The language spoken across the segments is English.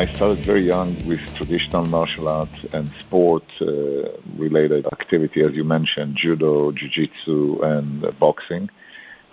I started very young with traditional martial arts and sport-related activity, as you mentioned, judo, jiu-jitsu, and boxing.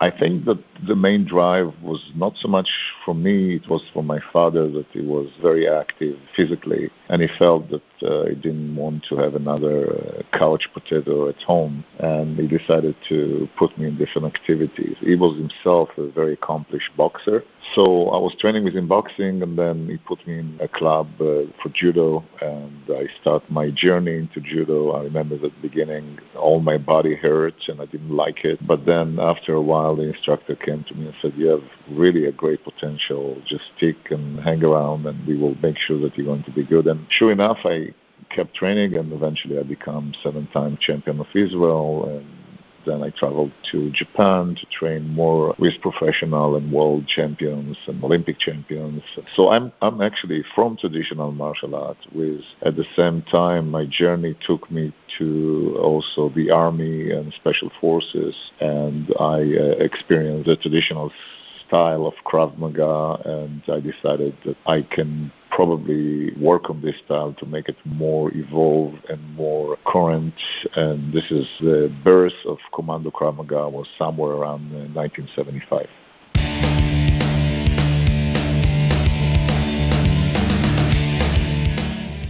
I think that the main drive was not so much for me, it was for my father, that he was very active physically, and he felt that he didn't want to have another couch potato at home, and he decided to put me in different activities. He was himself a very accomplished boxer, so I was training with him boxing, and then he put me in a club for judo, and I started my journey into judo. I remember at the beginning, all my body hurt, and I didn't like it, but then after a while, the instructor came to me and said, "You have really a great potential. Just stick and hang around, and we will make sure that you're going to be good." And sure enough, I kept training, and eventually I became 7-time champion of Israel. And then I traveled to Japan to train more with professional and world champions and Olympic champions. So I'm actually from traditional martial arts. With at the same time, my journey took me to also the army and special forces, and I experienced the traditional style of Krav Maga, and I decided that I can probably work on this style to make it more evolved and more current. And this is the birth of Commando Krav Maga, was somewhere around 1975.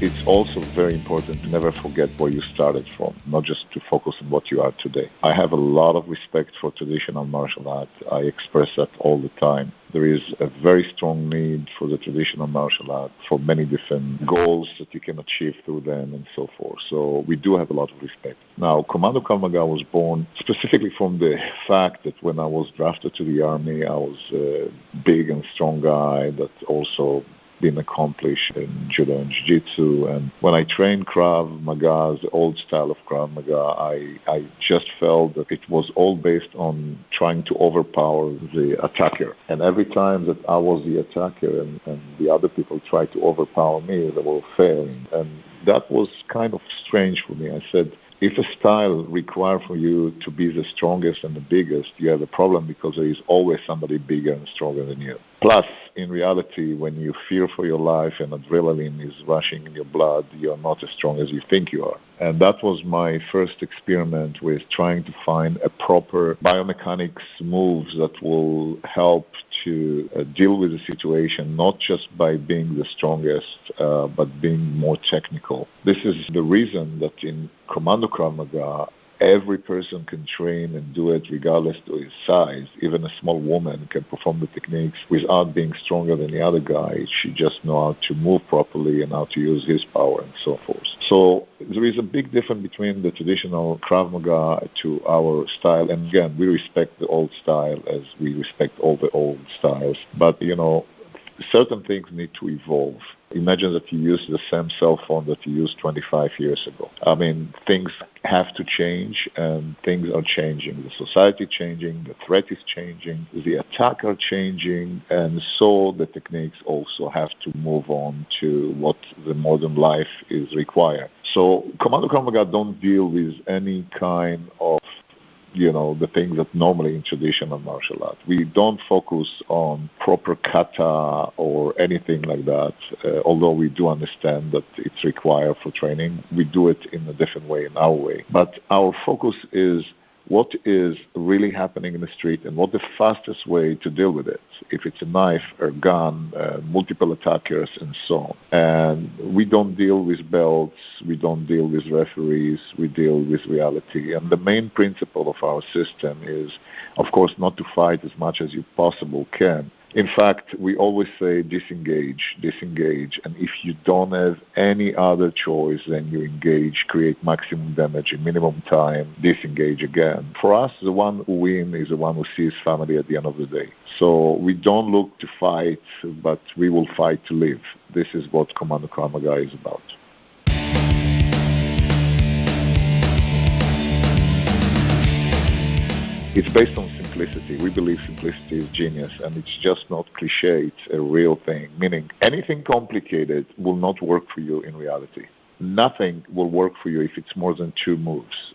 It's also very important to never forget where you started from, not just to focus on what you are today. I have a lot of respect for traditional martial arts. I express that all the time. There is a very strong need for the traditional martial art for many different goals that you can achieve through them and so forth. So we do have a lot of respect. Now, Commando Krav Maga was born specifically from the fact that when I was drafted to the army, I was a big and strong guy that also been accomplished in judo and jiu-jitsu. And when I trained Krav Maga, the old style of Krav Maga, I just felt that it was all based on trying to overpower the attacker. And every time that I was the attacker and the other people tried to overpower me, they were failing. And that was kind of strange for me. I said, if a style requires for you to be the strongest and the biggest, you have a problem, because there is always somebody bigger and stronger than you. Plus, in reality, when you fear for your life and adrenaline is rushing in your blood, you are not as strong as you think you are. And that was my first experiment with trying to find a proper biomechanics moves that will help to deal with the situation, not just by being the strongest, but being more technical. This is the reason that in Commando Krav Maga, every person can train and do it regardless of his size. Even a small woman can perform the techniques without being stronger than the other guy. She just knows how to move properly and how to use his power and so forth. So there is a big difference between the traditional Krav Maga to our style. And again, we respect the old style as we respect all the old styles. But, certain things need to evolve. Imagine that you use the same cell phone that you used 25 years ago. I mean, things have to change, and things are changing. The society changing, the threat is changing, the attack are changing, and so the techniques also have to move on to what the modern life is required. So Commando Krav Maga don't deal with any kind of the things that normally in traditional martial art. We don't focus on proper kata or anything like that, although we do understand that it's required for training. We do it in a different way, in our way. But our focus is what is really happening in the street and what the fastest way to deal with it. If it's a knife or gun, multiple attackers, and so on. And we don't deal with belts, we don't deal with referees, we deal with reality. And the main principle of our system is, of course, not to fight as much as you possibly can. In fact, we always say disengage, and if you don't have any other choice, then you engage, create maximum damage in minimum time, disengage again. For us, the one who wins is the one who sees family at the end of the day. So we don't look to fight, but we will fight to live. This is what Commando Krav Maga is about. It's based on simplicity. We believe simplicity is genius, and it's just not cliche, it's a real thing. Meaning, anything complicated will not work for you in reality. Nothing will work for you if it's more than 2 moves.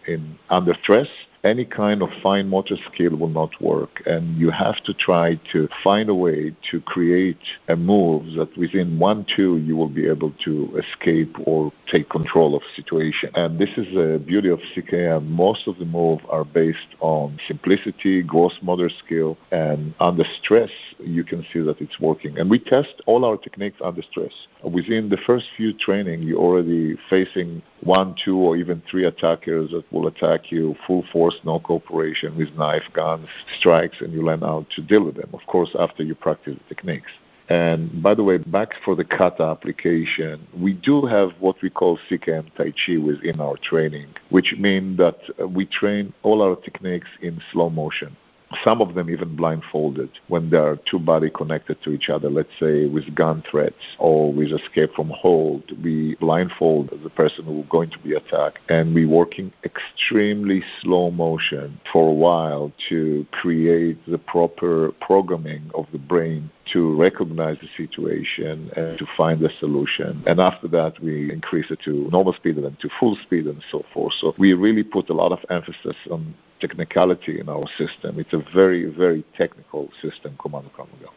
Under stress, any kind of fine motor skill will not work. And you have to try to find a way to create a move that within 1-2 you will be able to escape or take control of the situation. And this is the beauty of CKM. Most of the moves are based on simplicity, gross motor skill, and under stress you can see that it's working. And we test all our techniques under stress. Within the first few training, you're already facing 1, 2, or even 3 attackers that will attack you full force, no cooperation, with knife, guns, strikes, and you learn how to deal with them, of course, after you practice the techniques. And by the way, back for the kata application, we do have what we call CKM Tai Chi within our training, which means that we train all our techniques in slow motion. Some of them even blindfolded when there are two bodies connected to each other, let's say with gun threats or with escape from hold. We blindfold the person who's going to be attacked, and we're working extremely slow motion for a while to create the proper programming of the brain to recognize the situation and to find a solution. And after that, we increase it to normal speed and then to full speed and so forth. So we really put a lot of emphasis on technicality in our system. It's a very, very technical system, Commando Krav Maga.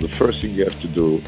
The first thing you have to do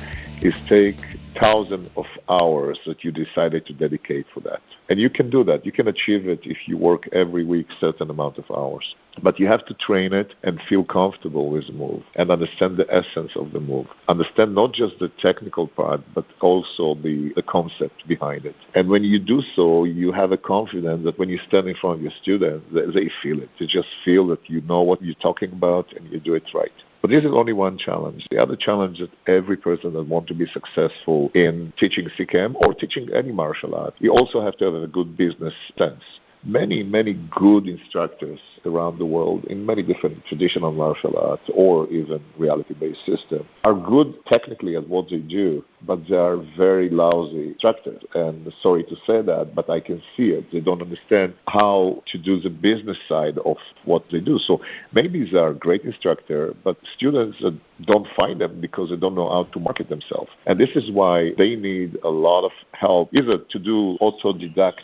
is take thousands of hours that you decided to dedicate for that. And you can do that. You can achieve it if you work every week certain amount of hours. But you have to train it and feel comfortable with the move and understand the essence of the move. Understand not just the technical part, but also the concept behind it. And when you do so, you have a confidence that when you stand in front of your students, they feel it. They just feel that you know what you're talking about and you do it right. But this is only one challenge. The other challenge that every person that wants to be successful in teaching CKM or teaching any martial art, you also have to have a good business sense. Many, many good instructors around the world in many different traditional martial arts or even reality-based systems are good technically at what they do, but they are very lousy instructors. And sorry to say that, but I can see it. They don't understand how to do the business side of what they do. So maybe they are a great instructor, but students don't find them because they don't know how to market themselves. And this is why they need a lot of help, either to do autodidact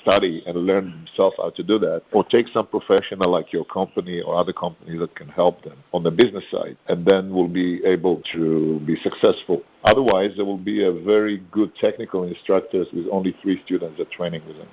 study and learn themselves how to do that, or take some professional like your company or other companies that can help them on the business side, and then will be able to be successful. Otherwise, there will be a very good technical instructors with only 3 students that are training with them.